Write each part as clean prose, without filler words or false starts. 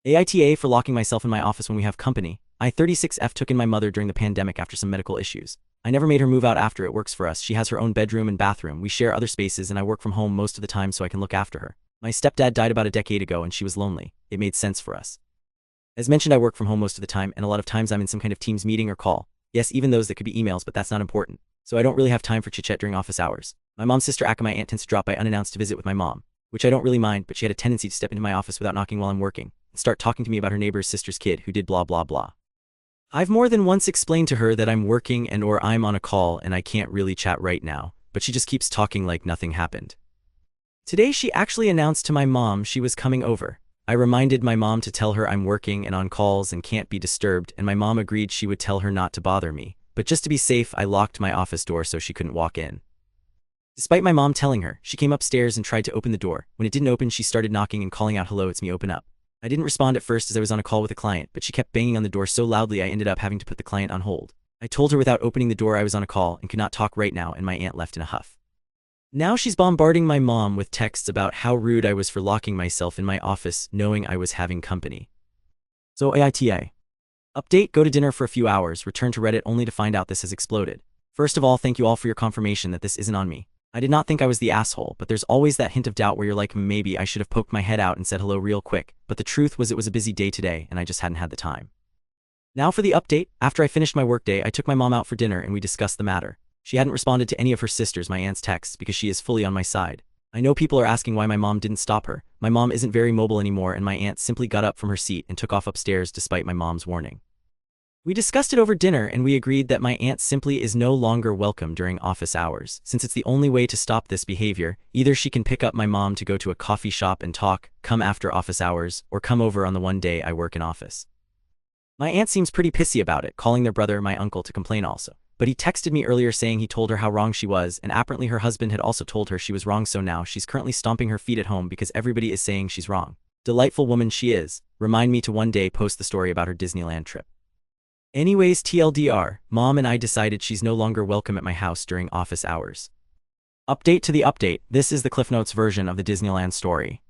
AITA for locking myself in my office when we have company. I 36F took in my mother during the pandemic after some medical issues. I never made her move out after. It works for us. She has her own bedroom and bathroom. We share other spaces and I work from home most of the time so I can look after her. My stepdad died about a decade ago and she was lonely. It made sense for us. As mentioned, I work from home most of the time and a lot of times I'm in some kind of Teams meeting or call. Yes, even those that could be emails, but that's not important. So I don't really have time for chit-chat during office hours. My mom's sister Akka, my aunt, tends to drop by unannounced to visit with my mom, which I don't really mind, but she had a tendency to step into my office without knocking while I'm working and start talking to me about her neighbor's sister's kid who did blah blah blah. I've more than once explained to her that I'm working and or I'm on a call and I can't really chat right now, but she just keeps talking like nothing happened. Today she actually announced to my mom she was coming over. I reminded my mom to tell her I'm working and on calls and can't be disturbed, and my mom agreed she would tell her not to bother me, but just to be safe I locked my office door so she couldn't walk in. Despite my mom telling her, she came upstairs and tried to open the door. When it didn't open, she started knocking and calling out, "Hello, it's me, open up." I didn't respond at first as I was on a call with a client, but she kept banging on the door so loudly I ended up having to put the client on hold. I told her without opening the door I was on a call and could not talk right now, and my aunt left in a huff. Now she's bombarding my mom with texts about how rude I was for locking myself in my office knowing I was having company. So AITA. Update: go to dinner for a few hours, return to Reddit only to find out this has exploded. First of all, thank you all for your confirmation that this isn't on me. I did not think I was the asshole, but there's always that hint of doubt where you're like, maybe I should have poked my head out and said hello real quick, but the truth was it was a busy day today and I just hadn't had the time. Now for the update. After I finished my workday, I took my mom out for dinner and we discussed the matter. She hadn't responded to any of her sisters, my aunt's texts, because she is fully on my side. I know people are asking why my mom didn't stop her. My mom isn't very mobile anymore and my aunt simply got up from her seat and took off upstairs despite my mom's warning. We discussed it over dinner and we agreed that my aunt simply is no longer welcome during office hours. Since it's the only way to stop this behavior, either she can pick up my mom to go to a coffee shop and talk, come after office hours, or come over on the one day I work in office. My aunt seems pretty pissy about it, calling their brother, my uncle, to complain also. But he texted me earlier saying he told her how wrong she was, and apparently her husband had also told her she was wrong, so now she's currently stomping her feet at home because everybody is saying she's wrong. Delightful woman she is. Remind me to one day post the story about her Disneyland trip. Anyways, TLDR, mom and I decided she's no longer welcome at my house during office hours. Update to the update. This is the Cliff Notes version of the Disneyland story.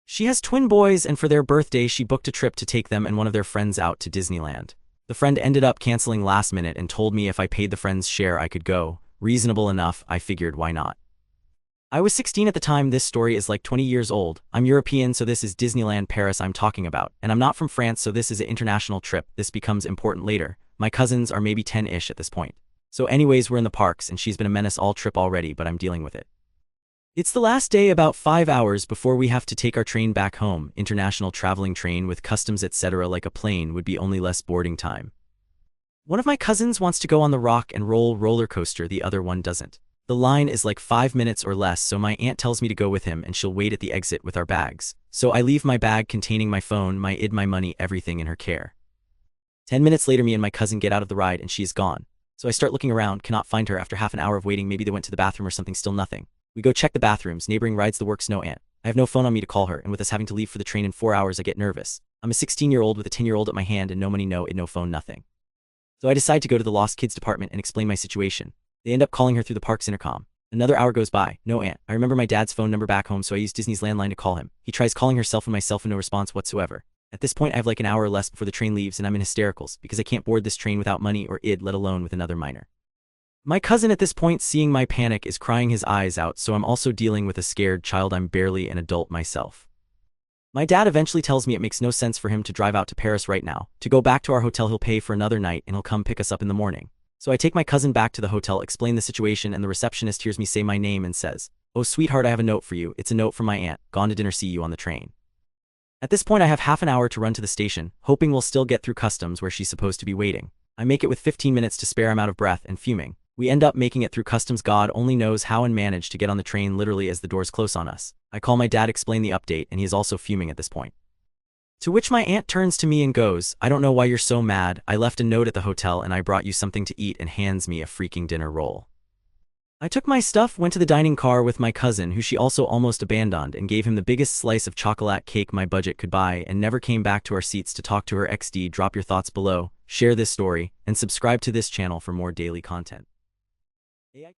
She has twin boys and for their birthday she booked a trip to take them and one of their friends out to Disneyland. The friend ended up canceling last minute and told me if I paid the friend's share I could go. Reasonable enough, I figured why not. I was 16 at the time. This story is like 20 years old. I'm European, so this is Disneyland Paris I'm talking about, and I'm not from France, so this is an international trip. This becomes important later. My cousins are maybe 10-ish at this point. So anyways, we're in the parks and she's been a menace all trip already, but I'm dealing with it. It's the last day, about 5 hours before we have to take our train back home. International traveling train with customs etc. Like a plane would be only less boarding time. One of my cousins wants to go on the rock and roll roller coaster, the other one doesn't. The line is like 5 minutes or less, so my aunt tells me to go with him and she'll wait at the exit with our bags. So I leave my bag containing my phone, my ID, my money, everything in her care. 10 minutes later, me and my cousin get out of the ride and she is gone. So I start looking around, cannot find her. After half an hour of waiting, maybe they went to the bathroom or something, still nothing. We go check the bathrooms, neighboring rides, the works, no aunt. I have no phone on me to call her, and with us having to leave for the train in 4 hours I get nervous. I'm a 16-year-old with a 10-year-old at my hand and no money, no ID, no phone, nothing. So I decide to go to the lost kids department and explain my situation. They end up calling her through the park's intercom. Another hour goes by, no aunt. I remember my dad's phone number back home, so I use Disney's landline to call him. He tries calling her cell phone, my cell phone, no response whatsoever. At this point I have like an hour or less before the train leaves and I'm in hystericals because I can't board this train without money or ID, let alone with another minor. My cousin at this point, seeing my panic, is crying his eyes out, so I'm also dealing with a scared child. I'm barely an adult myself. My dad eventually tells me it makes no sense for him to drive out to Paris right now. To go back to our hotel, he'll pay for another night and he'll come pick us up in the morning. So I take my cousin back to the hotel, explain the situation, and the receptionist hears me say my name and says, "Oh sweetheart, I have a note for you. It's a note from my aunt. Gone to dinner, see you on the train." At this point I have half an hour to run to the station, hoping we'll still get through customs where she's supposed to be waiting. I make it with 15 minutes to spare. I'm out of breath and fuming. We end up making it through customs, God only knows how, and manage to get on the train literally as the doors close on us. I call my dad, explain the update, and he is also fuming at this point. To which my aunt turns to me and goes, "I don't know why you're so mad. I left a note at the hotel and I brought you something to eat," and hands me a freaking dinner roll. I took my stuff, went to the dining car with my cousin, who she also almost abandoned, and gave him the biggest slice of chocolate cake my budget could buy, and never came back to our seats to talk to her. XD. Drop your thoughts below, share this story, and subscribe to this channel for more daily content.